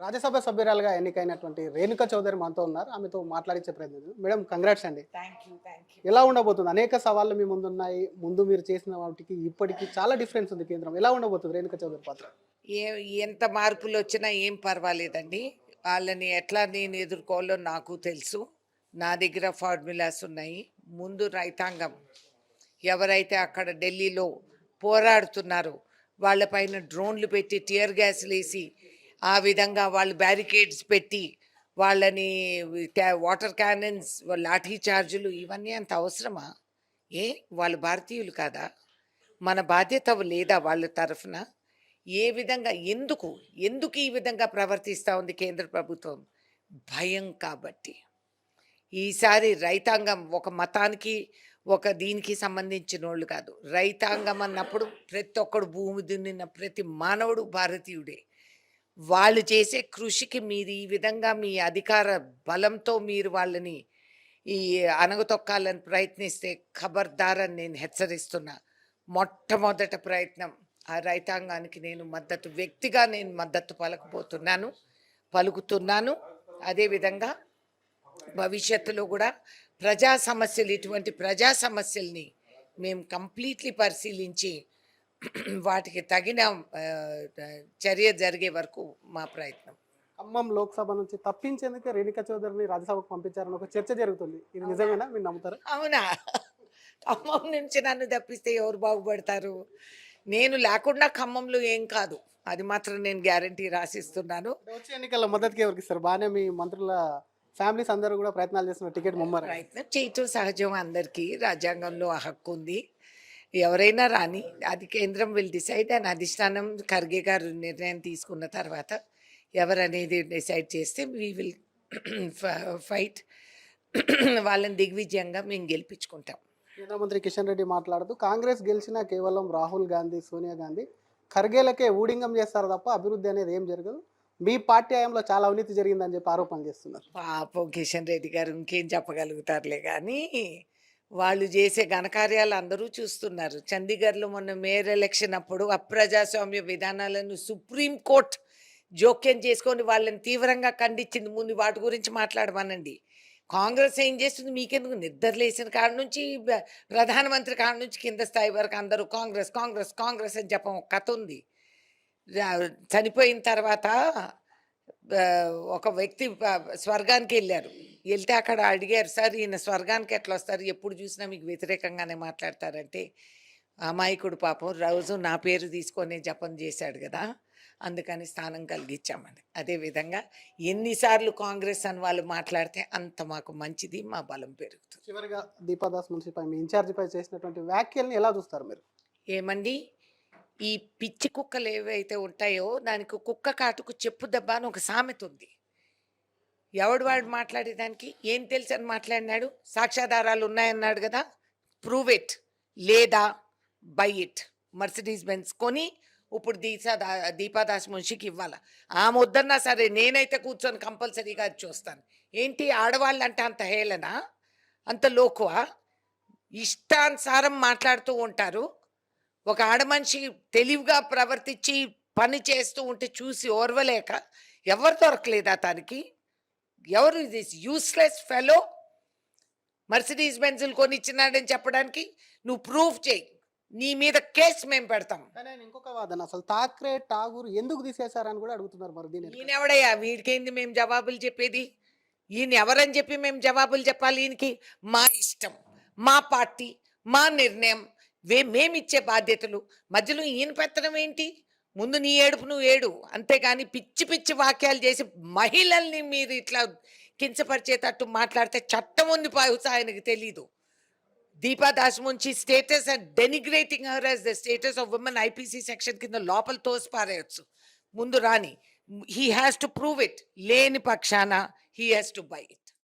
రాజ్యసభ సభ్యురాలుగా ఎన్నికైనటువంటి రేణుక చౌదరి మనతో ఉన్నారు. ఆమెతో మాట్లాడించే ప్రయత్నం చేద్దాం. మేడం కంగ్రాట్స్ అండి. Thank you. Thank you. ఎలా ఉండబోతుంది? అనేక సవాళ్లు మీ ముందున్నాయి. ముందు మీరు చేసిన వాటికి ఇప్పటికి చాలా డిఫరెన్స్ ఉంది కేంద్రం. ఎలా ఉండబోతుంది రేణుక చౌదరి పాత్ర? ఏ ఎంత మార్పులొచ్చినా ఏం పర్వాలేదండి. వాళ్ళని ఎట్లా నేను ఎదుర్కోవాలో నాకు తెలుసు. నా దగ్గర ఫార్ములాస్ ఉన్నాయి. ముందు రైతాంగం ఎవరైతే అక్కడ ఢిల్లీలో పోరాడుతున్నారో వాళ్ళపైన డ్రోన్లు పెట్టి టియర్ గ్యాస్‌లేసి, ఆ విధంగా వాళ్ళు బ్యారికేడ్స్ పెట్టి, వాళ్ళని వాటర్ క్యానన్స్, లాఠీ చార్జులు ఇవన్నీ అంత అవసరమా? వాళ్ళు భారతీయులు కాదా? మన బాధ్యత లేదా వాళ్ళ తరఫున? ఏ విధంగా ఎందుకు ఈ విధంగా ప్రవర్తిస్తూ ఉంది కేంద్ర ప్రభుత్వం? భయం కాబట్టి. ఈసారి రైతాంగం ఒక మతానికి ఒక దీనికి సంబంధించినోళ్ళు కాదు. రైతాంగం అన్నప్పుడు ప్రతి ఒక్కడు భూమి దున్నిన ప్రతి మానవుడు భారతీయుడే. వాళ్ళు చేసే కృషికి మీరు ఈ విధంగా మీ అధికార బలంతో మీరు వాళ్ళని ఈ అణగతొక్కాలని ప్రయత్నిస్తే ఖబర్దార్ అని నేను హెచ్చరిస్తున్నా. మొట్టమొదట ప్రయత్నం ఆ రైతాంగానికి వ్యక్తిగా నేను మద్దతు పలుకుతున్నాను. అదేవిధంగా భవిష్యత్తులో కూడా ఇటువంటి ప్రజా సమస్యల్ని మేము కంప్లీట్లీ పరిశీలించి వాటికి తగిన చర్య జరిగే వరకు మా ప్రయత్నం. ఖమ్మం లోక్సభ నుంచి తప్పించేందుకే రేణుక చౌదరిని రాజ్యసభకు పంపించారని ఒక చర్చ జరుగుతుంది. ఇది నిజమేనా? మీరు నమ్ముతారా? అవునా? ఖమ్మం నుంచి నన్ను తప్పిస్తే ఎవరు బాగుపడతారు? నేను లేకుండా ఖమ్మంలో ఏం కాదు, అది మాత్రం నేను గ్యారంటీ రాసిస్తున్నాను. వచ్చే ఎన్నికల్లో మద్దతుకి ఎవరికి ఇస్తారు? బాగానే మీ మంత్రుల ఫ్యామిలీస్ అందరూ కూడా ప్రయత్నాలు చేస్తున్న టికెట్ ప్రయత్నం చేయటం సహజం. అందరికీ రాజ్యాంగంలో ఆ హక్కు ఉంది. ఎవరైనా రాని, అది కేంద్రం విల్ డిసైడ్. అండ్ అధిష్టానం ఖర్గే గారు నిర్ణయం తీసుకున్న తర్వాత ఎవరనేది డిసైడ్ చేస్తే వీ విల్ ఫైట్. వాళ్ళని దిగ్విజయంగా మేము గెలిపించుకుంటాం. కేంద్ర మంత్రి కిషన్ రెడ్డి మాట్లాడుతూ కాంగ్రెస్ గెలిచినా కేవలం రాహుల్ గాంధీ, సోనియా గాంధీ, ఖర్గేలకే ఊడింగం చేస్తారు తప్ప అభివృద్ధి అనేది ఏం జరగదు. మీ పార్టీ హయాంలో చాలా అవినీతి జరిగిందని చెప్పి ఆరోపణలు చేస్తున్నారు. పాపం కిషన్ రెడ్డి గారు ఇంకేం చెప్పగలుగుతారులే కానీ వాళ్ళు చేసే ఘనకార్యాలు అందరూ చూస్తున్నారు. చండీగఢ్లో మొన్న మేయర్ ఎలక్షన్ అప్పుడు అప్రజాస్వామ్య విధానాలను సుప్రీంకోర్టు జోక్యం చేసుకొని వాళ్ళని తీవ్రంగా ఖండించింది. ముందు వాటి గురించి మాట్లాడమనండి. కాంగ్రెస్ ఏం చేస్తుంది? మీకెందుకు? నిద్రలేసిన కాడ నుంచి ప్రధానమంత్రి కాడ నుంచి కింద స్థాయి వరకు అందరూ కాంగ్రెస్ కాంగ్రెస్ కాంగ్రెస్ అని చెప్పం ఒక కథ ఉంది. చనిపోయిన తర్వాత ఒక వ్యక్తి స్వర్గానికి వెళ్ళారు. వెళ్తే అక్కడ అడిగారు, సార్ ఈయన స్వర్గానికి ఎట్లా వస్తారు? ఎప్పుడు చూసినా మీకు వ్యతిరేకంగానే మాట్లాడతారంటే, అమాయకుడు పాపం రోజు నా పేరు తీసుకొని జపం చేశాడు కదా, అందుకని స్థానం కలిగించామని. అదేవిధంగా ఎన్నిసార్లు కాంగ్రెస్ అని వాళ్ళు మాట్లాడితే అంత మాకు మంచిది, మా బలం పెరుగుతుంది. చివరిగా దీపాదాస్ మున్సిపై మీ ఇన్ఛార్జిపై చేసినటువంటి వ్యాఖ్యల్ని ఎలా చూస్తారు మీరు? ఏమండి, ఈ పిచ్చి కుక్కలు ఏవైతే ఉంటాయో దానికి కుక్క కాటుకు చెప్పు దెబ్బ అని ఒక సామెత ఉంది. వాడు మాట్లాడేదానికి ఏం తెలుసు అని మాట్లాడినాడు. సాక్ష్యాధారాలు ఉన్నాయన్నాడు కదా, ప్రూవ్ ఇట్, లేదా బై ఇట్. మర్సిడీస్ బెంజ్ కొని ఇప్పుడు దీపాదాస్ మున్షికి ఇవ్వాలా? ఆమె వద్దన్నా సరే నేనైతే కూర్చొని కంపల్సరీగా అది చూస్తాను. ఏంటి ఆడవాళ్ళు అంటే అంత హేళనా, అంత లోకువా? ఇష్టానుసారం మాట్లాడుతూ ఉంటారు. ఒక ఆడమనిషి తెలివిగా ప్రవర్తించి పని చేస్తూ ఉంటే చూసి ఓర్వలేక ఎవరు దొరకలేదా తనకి? ఎవరు దిస్ యూస్లెస్ ఫెలో? మర్సిడీస్ బెంజులు కొనిచ్చినాడని చెప్పడానికి నువ్వు ప్రూఫ్ చేయి, నీ మీద కేసు మేము పెడతాం. ఇంకొక వాదన, అసలు ఠాక్రే ఠాగూర్ ఎందుకు తీసేశారని కూడా అడుగుతున్నారు. మరి దీని ఈయన ఎవడయ్యా? వీడికేంది మేము జవాబులు చెప్పేది? ఈయన ఎవరని చెప్పి మేము జవాబులు చెప్పాలి? ఈయనకి మా ఇష్టం, మా పార్టీ, మా నిర్ణయం, మేమిచ్చే బాధ్యతలు. మధ్యలో ఈయన పెత్తనం ఏంటి? ముందు నీ ఏడుపు నువ్వు ఏడు, అంతేగాని పిచ్చి పిచ్చి వాక్యాలు చేసి మహిళల్ని మీరు ఇట్లా కించపరిచేటట్టు మాట్లాడితే చట్టం ఉంది బహుశా ఆయనకు తెలీదు. Deepa Das Munshi status and denigrating her as the status of women IPC section కింద లోపల తోసిపారేయచ్చు. ముందు రాని, he has to prove it. లేని పక్షాన he has to buy it.